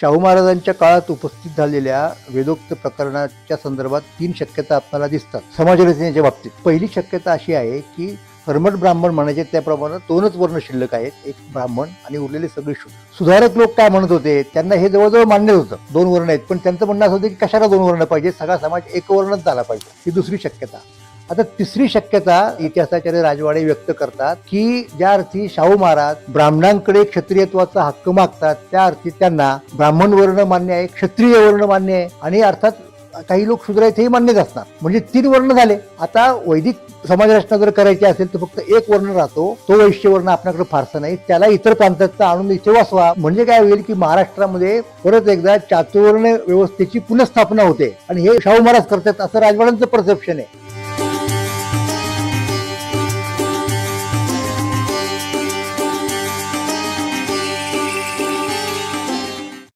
शाहू महाराजांच्या काळात उपस्थित झालेल्या वेदोक्त प्रकरणाच्या संदर्भात 3 शक्यता आपल्याला दिसतात समाजरचनेच्या बाबतीत. पहिली शक्यता अशी आहे की कर्मठ ब्राह्मण म्हणायचे त्याप्रमाणे 2च वर्ण शिल्लक आहेत, एक ब्राह्मण आणि उरलेले सगळे शूद्र. सुधारक लोक काय म्हणत होते, त्यांना हे जवळजवळ मान्य होतं 2 वर्ण आहेत, पण त्यांचं म्हणणं असं होतं की कशाला 2 वर्ण पाहिजे, सगळा समाज एक वर्णच झाला पाहिजे. ही दुसरी शक्यता. आता तिसरी शक्यता इतिहासाचार्य राजवाडे व्यक्त करतात की ज्या अर्थी शाहू महाराज ब्राह्मणांकडे क्षत्रियत्वाचा हक्क मागतात त्या अर्थी त्यांना ब्राह्मण वर्ण मान्य आहे, क्षत्रिय वर्ण मान्य आहे आणि अर्थात काही लोक शूद्र आहेत हे मान्यच असणार. म्हणजे 3 वर्ण झाले. आता वैदिक समाजरचना जर करायची असेल तर फक्त एक वर्ण राहतो, तो वैश्य वर्ण आपल्याकडे फारसा नाही, त्याला इतर प्रांताचा आणून इथे वाचवा. म्हणजे काय होईल की महाराष्ट्रामध्ये परत एकदा चातुर्वर्ण व्यवस्थेची पुनःस्थापना होते आणि हे शाहू महाराज करतात असं राजवाड्यांचं परसेप्शन आहे.